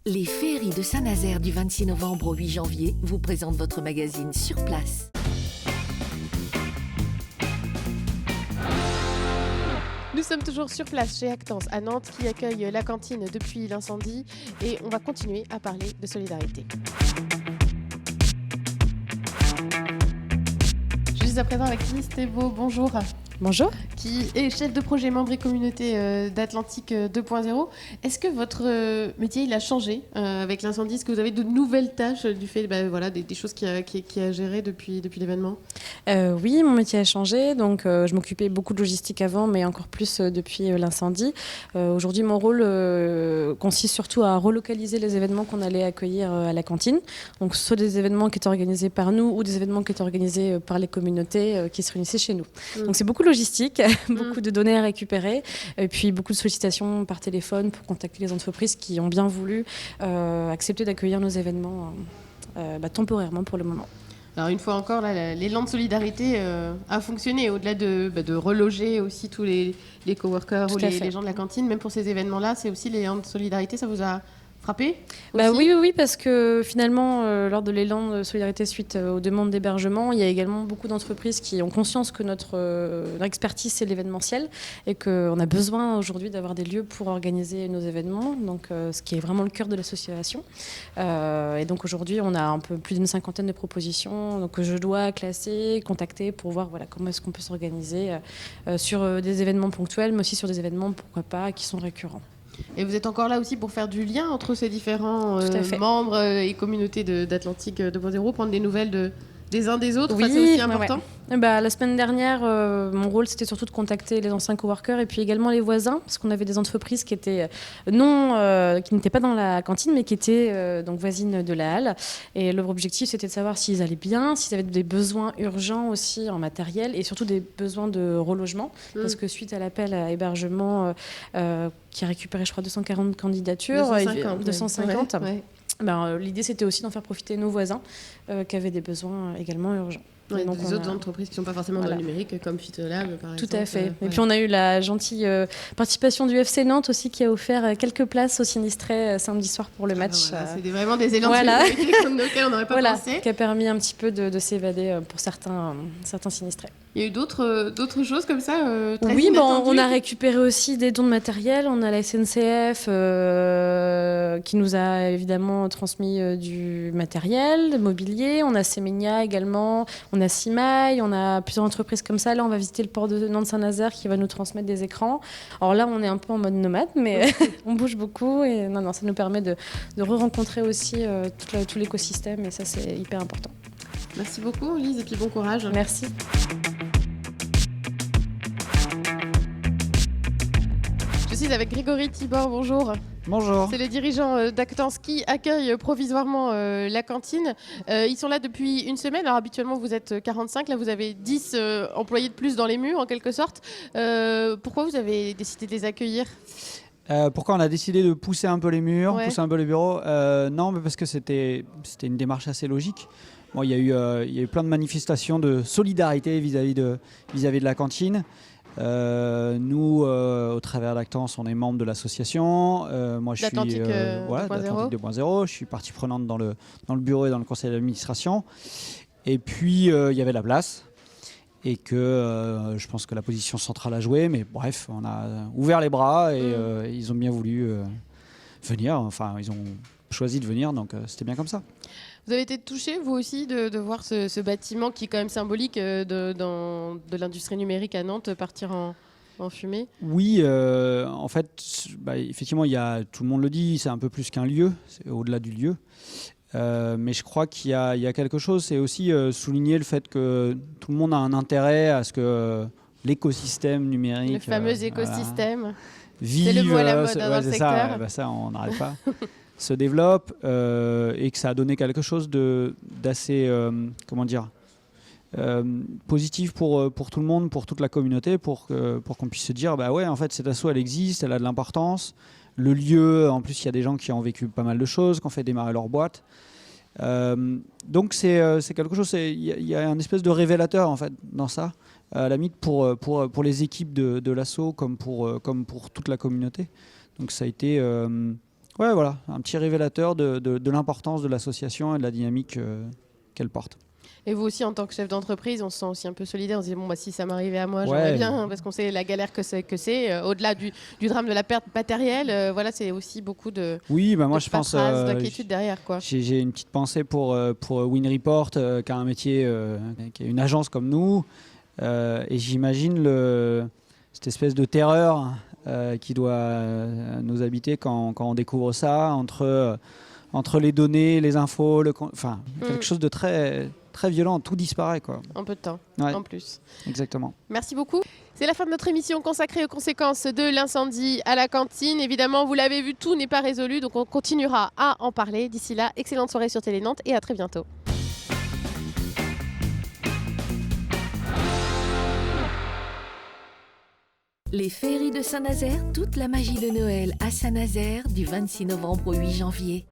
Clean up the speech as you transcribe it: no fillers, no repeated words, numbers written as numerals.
Les féeries de Saint-Nazaire du 26 novembre au 8 janvier vous présentent votre magazine Sur Place. Nous sommes toujours sur place chez Actance à Nantes qui accueille la cantine depuis l'incendie et on va continuer à parler de solidarité. Juste à présent avec Lise Thébault, bonjour. Bonjour. Qui est chef de projet membre et communauté d'Atlantique 2.0. Est-ce que votre métier il a changé avec l'incendie? Est-ce que vous avez de nouvelles tâches du fait des choses qu'il y a gérées depuis l'événement? Oui, mon métier a changé. Donc, je m'occupais beaucoup de logistique avant, mais encore plus depuis l'incendie. Aujourd'hui, mon rôle consiste surtout à relocaliser les événements qu'on allait accueillir à la cantine. Donc, soit des événements qui étaient organisés par nous ou des événements qui étaient organisés par les communautés qui se réunissaient chez nous. Donc, c'est beaucoup de logistique, beaucoup de données à récupérer, et puis beaucoup de sollicitations par téléphone pour contacter les entreprises qui ont bien voulu accepter d'accueillir nos événements temporairement pour le moment. Alors une fois encore, là, l'élan de solidarité a fonctionné, au-delà de reloger aussi tous les coworkers ou les gens de la cantine, même pour ces événements-là, c'est aussi l'élan de solidarité, ça vous a frappé oui, parce que finalement, lors de l'élan de solidarité suite aux demandes d'hébergement, il y a également beaucoup d'entreprises qui ont conscience que notre expertise, c'est l'événementiel et qu'on a besoin aujourd'hui d'avoir des lieux pour organiser nos événements, donc, ce qui est vraiment le cœur de l'association. Et donc aujourd'hui, on a un peu plus d'une cinquantaine de propositions donc, que je dois classer, contacter pour voir comment est-ce qu'on peut s'organiser sur des événements ponctuels, mais aussi sur des événements, pourquoi pas, qui sont récurrents. Et vous êtes encore là aussi pour faire du lien entre ces différents membres et communautés d'Atlantique 2.0, prendre des nouvelles des uns des autres, oui, c'est aussi important. Ouais. La semaine dernière, mon rôle c'était surtout de contacter les anciens coworkers et puis également les voisins, parce qu'on avait des entreprises qui étaient qui n'étaient pas dans la cantine, mais qui étaient donc voisines de la halle. Et leur objectif c'était de savoir s'ils allaient bien, s'ils avaient des besoins urgents aussi en matériel et surtout des besoins de relogement, parce que suite à l'appel à hébergement qui a récupéré, je crois, 240 candidatures, 250. Ouais. L'idée, c'était aussi d'en faire profiter nos voisins qui avaient des besoins également urgents. Ouais, donc des autres entreprises qui ne sont pas forcément dans le numérique, comme Fitolab, par exemple. Tout à fait. Et puis, on a eu la gentille participation du FC Nantes aussi, qui a offert quelques places aux sinistrés samedi soir pour le match. C'est vraiment des élans de solidarité comme auxquels on n'aurait pas pensé. Qui a permis un petit peu de s'évader pour certains sinistrés. Il y a eu d'autres choses comme ça très Oui, inattendues. On a récupéré aussi des dons de matériel. On a la SNCF qui nous a évidemment transmis du matériel, mobilier. On a Semenya également. On a Simaille, on a plusieurs entreprises comme ça. Là, on va visiter le port de Nantes-Saint-Nazaire qui va nous transmettre des écrans. Alors là, on est un peu en mode nomade, mais on bouge beaucoup. Et ça nous permet de re-rencontrer aussi tout l'écosystème. Et ça, c'est hyper important. Merci beaucoup, Lise, et puis bon courage. Merci. Je suis avec Grégory Thibord, bonjour. Bonjour. C'est les dirigeants d'Actance qui accueillent provisoirement la cantine. Ils sont là depuis une semaine. Alors habituellement, vous êtes 45. Là, vous avez 10 employés de plus dans les murs, en quelque sorte. Pourquoi vous avez décidé de les accueillir ? Pourquoi on a décidé de pousser un peu les murs, pousser un peu les bureaux ? Non, mais parce que c'était une démarche assez logique. Bon, il y a eu plein de manifestations de solidarité vis-à-vis de la cantine. Nous, au travers d'Actance, on est membre de l'association. Moi, je suis d'Atlantique 2.0. Je suis partie prenante dans le bureau et dans le conseil d'administration. Et puis, il y avait la place. Et que je pense que la position centrale a joué. Mais bref, on a ouvert les bras et ils ont bien voulu venir. Enfin, ils ont choisi de venir, donc c'était bien comme ça. Vous avez été touché, vous aussi, de voir ce bâtiment qui est quand même symbolique de l'industrie numérique à Nantes partir en fumée ? Oui, en fait, effectivement, tout le monde le dit, c'est un peu plus qu'un lieu, c'est au-delà du lieu. Mais je crois qu'il y a quelque chose, c'est aussi souligner le fait que tout le monde a un intérêt à ce que l'écosystème numérique... Le fameux écosystème. Vive, c'est le mot à la mode dans le secteur. Ça, on n'arrête pas. Se développe et que ça a donné quelque chose d'assez, positif pour tout le monde, pour toute la communauté, pour qu'on puisse se dire, en fait, cette asso, elle existe, elle a de l'importance. Le lieu, en plus, il y a des gens qui ont vécu pas mal de choses, qui ont fait démarrer leur boîte. Donc, c'est quelque chose, il y a un espèce de révélateur, en fait, dans ça, à la limite, pour les équipes de l'asso comme pour toute la communauté. Donc, ça a été... Ouais, voilà, un petit révélateur de l'importance de l'association et de la dynamique qu'elle porte. Et vous aussi, en tant que chef d'entreprise, on se sent aussi un peu solidaire. On se dit, bon, bah, si ça m'arrivait à moi, j'aimerais bien, parce qu'on sait la galère que c'est. Au-delà du drame de la perte matérielle, voilà, c'est aussi beaucoup de, moi, je pense, d'inquiétude derrière, quoi. J'ai une petite pensée pour Win Report, qui a un métier, qui est une agence comme nous. Et j'imagine cette espèce de terreur qui doit nous habiter quand on découvre ça, entre les données, les infos, quelque chose de très, très violent, tout disparaît, quoi. Un peu de temps, en plus. Exactement. Merci beaucoup. C'est la fin de notre émission consacrée aux conséquences de l'incendie à la cantine. Évidemment, vous l'avez vu, tout n'est pas résolu, donc on continuera à en parler. D'ici là, excellente soirée sur Télé Nantes et à très bientôt. Les féeries de Saint-Nazaire, toute la magie de Noël à Saint-Nazaire du 26 novembre au 8 janvier.